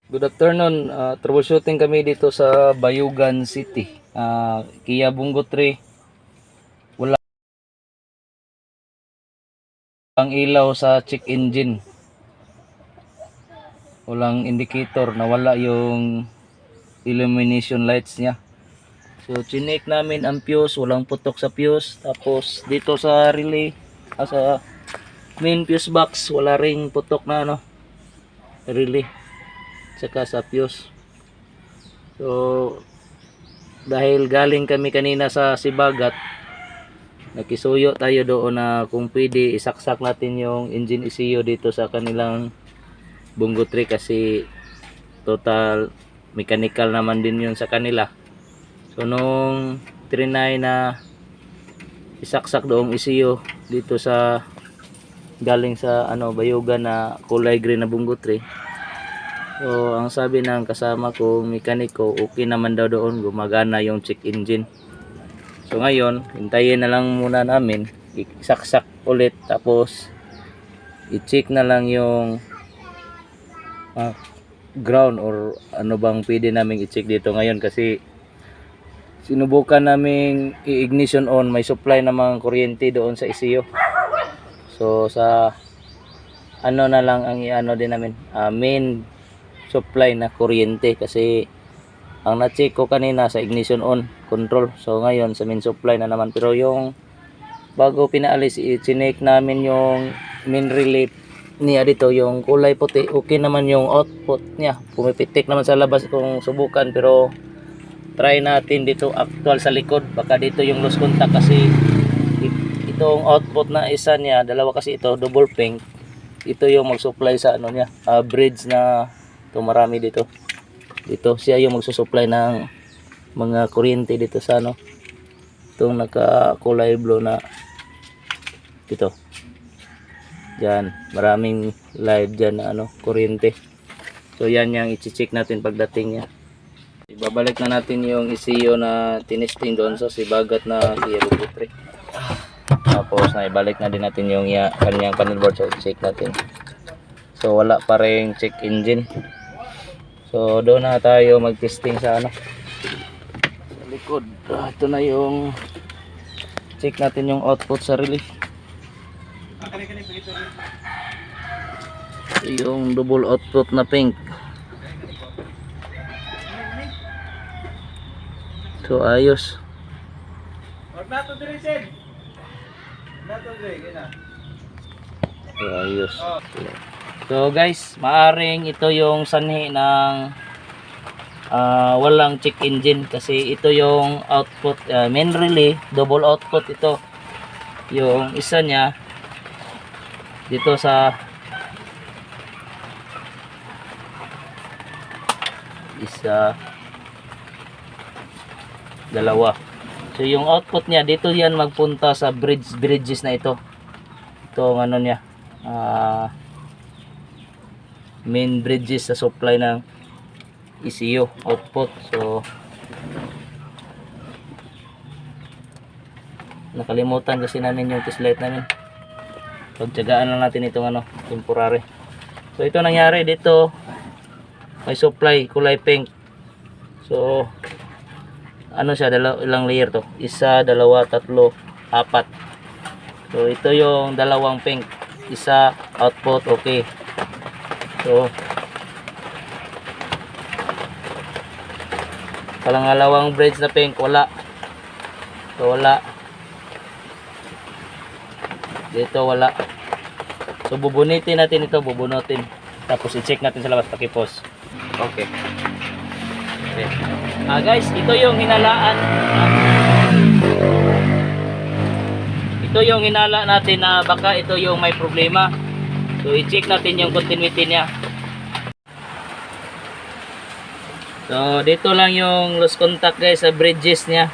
Good afternoon. Troubleshooting kami dito sa Bayugan City. Kia Bungo 3. Walang ilaw sa check engine. Walang indicator. Nawala yung illumination lights niya. So, chinek namin ang fuse. Walang putok sa fuse. Tapos, dito sa relay, sa main fuse box, wala ring putok na relay. Tsaka sa fuse. So, dahil galing kami kanina sa Sibagat, nakisuyo tayo doon na kung pwede isaksak natin yung engine ECU dito sa kanilang Bungo 3 kasi total mechanical naman din yun sa kanila. So nung trinay na isaksak doong ECU dito sa galing sa Bayugan na kulay green na Bungo 3, so ang sabi ng kasama ko mekaniko, okay naman daw doon, gumagana yung check engine. So ngayon, hintayin na lang muna namin, isaksak ulit, tapos i-check na lang yung ground or ano bang pwede naming i-check dito ngayon kasi sinubukan naming i-ignition on, may supply namang kuryente doon sa ECU. So sa na lang ang din namin, main supply na kuryente kasi ang na-check ko kanina sa ignition on control. So ngayon sa main supply na naman, pero yung bago pinaalis i-check namin yung main relay niya dito, yung kulay puti, okay naman yung output niya, pumipitik naman sa labas kung subukan, pero try natin dito actual sa likod, baka dito yung loose contact kasi itong output na isa niya, dalawa kasi ito, double pink, ito yung mag-supply sa niya, bridge na ito, marami dito siya yung magsusupply ng mga kuryente dito sa itong naka kulay blue na dito. Diyan, maraming live dyan na kuryente. So yan yung i-check natin pagdating niya. Ibabalik na natin yung ECU na tinesting doon sa Sibagat na Kia Bungo 3. Tapos na ibalik na din natin yung kanyang panel board, so check natin. So wala pa ring check engine. So doon na tayo mag-testing sa sa likod. Ito na yung check natin yung output sa relay. Yung double output na pink. So ayos. So ayos. So guys, maaring ito yung sanhi ng walang check engine kasi ito yung output, main relay, double output ito. Yung isa niya dito sa isa, dalawa. So yung output niya dito yan magpunta sa bridges na ito. Ito ang niya, main bridges sa supply ng ECU output. So nakalimutan kasi namin yung test light namin. Pagtiyagaan lang natin itong temporary. So ito nangyari dito, may supply kulay pink. So siya, ilang layer to? Isa, dalawa, tatlo, apat. So ito yung dalawang pink, isa output, okay. So palangalawang bridge na pink, wala. So wala dito, wala. So bubunitin natin ito, bubunutin, tapos i-check natin sa labas, pakipos. Okay. Guys, ito yung hinalaan. Ito yung hinala natin na baka ito yung may problema. So i-check natin yung continuity niya. So dito lang yung loose contact guys sa bridges niya.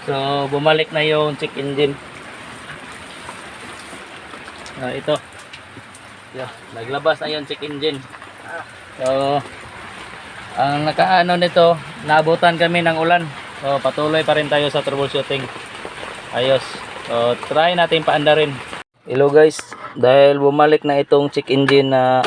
So bumalik na yung check engine. Ito. Naglabas na yung check engine. So ang nito, naabutan kami ng ulan. So patuloy pa rin tayo sa troubleshooting. Ayos. So try natin paandarin. Hello guys, dahil bumalik na itong check engine na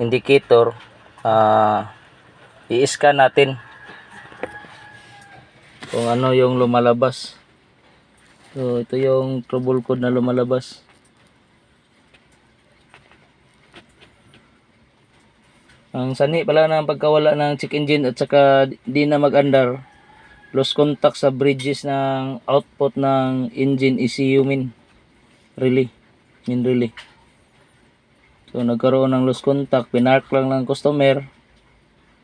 indicator, i-scan natin kung ano yung lumalabas. So ito yung trouble code na lumalabas. Ang sani pala ng pagkawala ng check engine at saka di na mag-andar, lost contact sa bridges ng output ng engine ECU main relay. So nagkaroon ng lost contact, pinark lang ng customer,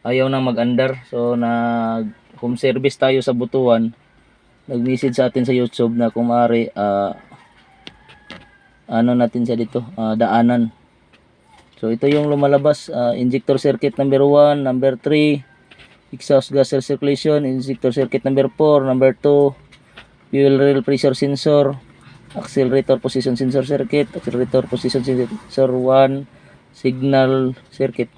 ayaw nang mag-andar. So nag home service tayo sa Butuan, nag-message sa atin sa YouTube na kung maaari ano natin siya dito, daanan. So ito yung lumalabas, injector circuit number 1, number 3, exhaust gas circulation, injector circuit number 4, number 2, fuel rail pressure sensor, accelerator position sensor circuit, accelerator position sensor 1, signal circuit,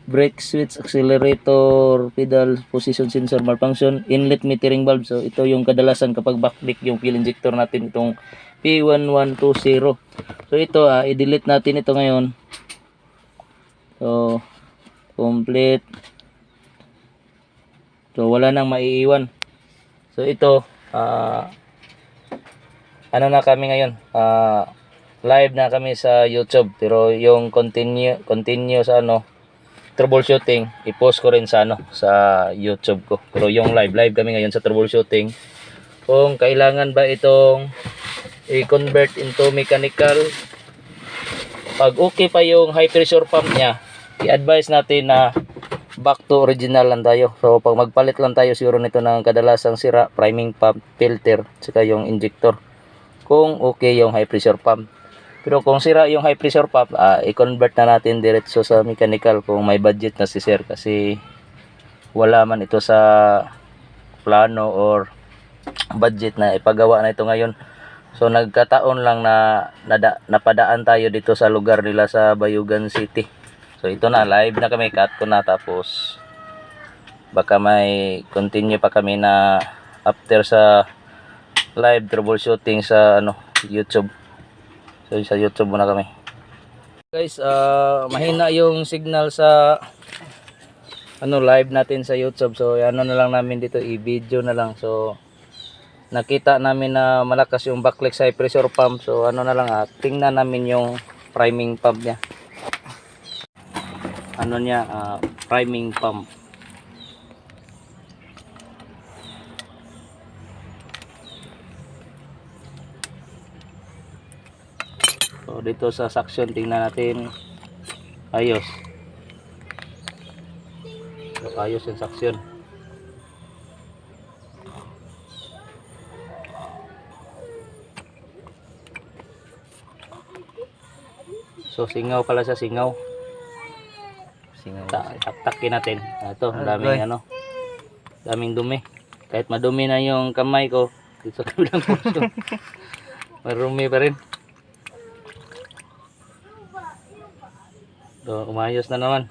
brake switch, accelerator pedal position sensor malfunction, inlet metering valve. So ito yung kadalasan kapag backlick yung fuel injector natin, itong P1120. So ito i-delete natin ito ngayon. So complete. So wala nang maiiwan. So ito ano na kami ngayon, live na kami sa YouTube, pero yung continue sa troubleshooting, i-post ko rin sa sa YouTube ko. Pero yung live kami ngayon sa troubleshooting, kung kailangan ba itong i-convert into mechanical. Pag okay pa yung high pressure pump niya, i-advise natin na back to original lang tayo. So pag magpalit lang tayo siguro nito ng kadalasang sira, priming pump, filter, saka yung injector, kung okay yung high pressure pump. Pero kung sira yung high pressure pump, i-convert na natin diretso sa mechanical kung may budget na si sir, kasi wala man ito sa plano or budget na ipagawa na ito ngayon. So nagkataon lang na napadaan tayo dito sa lugar nila sa Bayugan City. So ito na, live na kami, cut ko na, tapos baka may continue pa kami na after sa live troubleshooting sa YouTube. So sa YouTube muna kami. Guys, mahina yung signal sa live natin sa YouTube. So ano na lang namin dito, i-video na lang. So nakita namin na malakas yung backlight sa high pressure pump. So ano na lang, tingnan namin yung priming pump niya. Priming pump. So dito sa suction, tingnan natin. Ayos. So, ayos yung suction. So singaw pala sa singaw. Taktakin natin. Ito, daming dumi. Kahit madumi na yung kamay ko, dito sa kabilang puso, marumi pa rin. So, umayos na naman.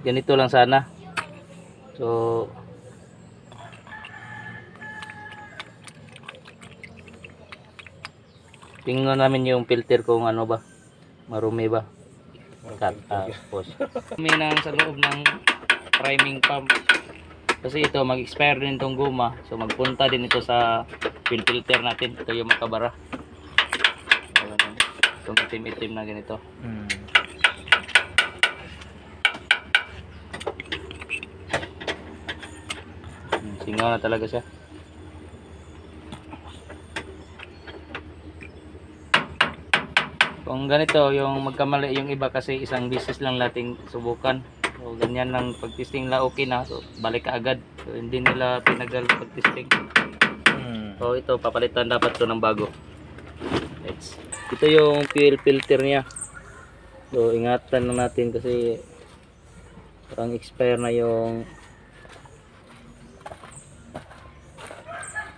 Ganito lang sana. So tingnan namin yung filter kung marumi ba. Tapos marumi nang sa loob ng priming pump, kasi ito mag-expire din itong guma. So magpunta din ito sa fuel filter natin. Ito yung makabara, itong itim-itim na ganito. Singaw na talaga siya. Kung ganito yung magkamali yung iba, kasi isang beses lang nating subukan. So ganyan lang, pag-testing la okay na, so balik ka agad. So hindi nila tinagal pag-testing. So ito, papalitan dapat to ng bago. Ito yung fuel filter niya. So ingatan lang natin kasi parang expire na yung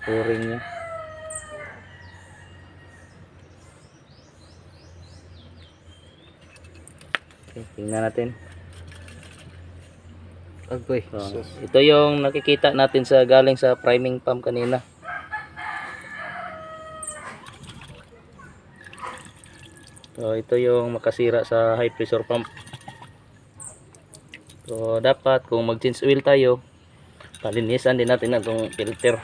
o-ring niya. Okay, tingnan natin. Okay. So, ito yung nakikita natin sa galing sa priming pump kanina. So ito yung makasira sa high pressure pump. So dapat kung mag change oil tayo, palinisan din natin itong filter.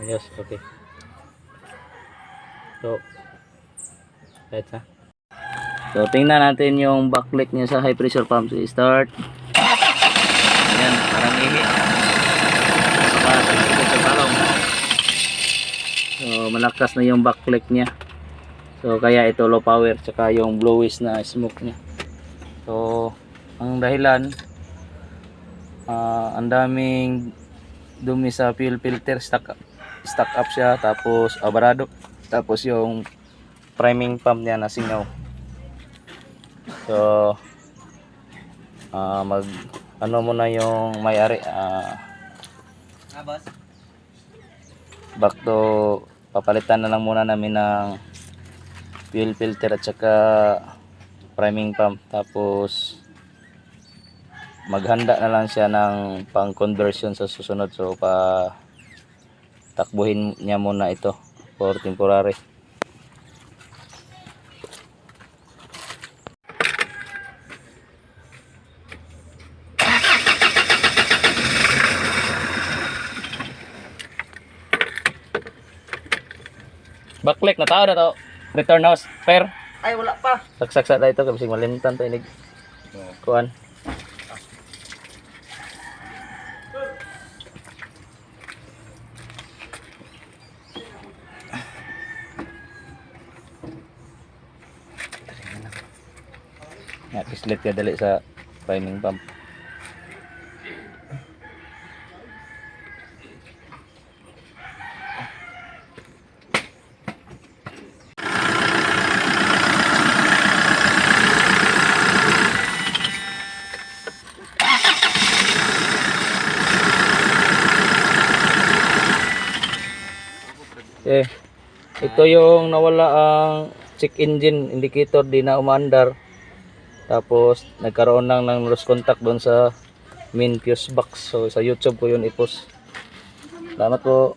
Yes, okay. So right ha. So tingnan natin yung backlight niya sa high pressure pump. So start. Ayan, parang ihi. So malakas na yung backlight niya. So kaya ito low power, tsaka yung bluish na smoke niya. So ang dahilan, ang daming dumi sa fuel filter, stuck up siya, tapos abarado, tapos yung priming pump niya nasingaw. So mag ano muna yung may-ari, back to papalitan na lang muna namin ng fuel filter at saka priming pump, tapos maghanda na lang siya ng pang conversion sa susunod. So pa takbuhin niya muna ito for temporary. Backlight na tao na to. Return house. Fair. Ay, wala pa. Saksak sa ito kasi malimtan to inig. Kuan. Ya, kislit ka dali sa priming pump. Okay. Ito yung nawala ang check engine indicator, di na umaandar. Tapos nagkaroon lang ng lost contact doon sa main fuse box. So sa YouTube ko yun i-post. Salamat po.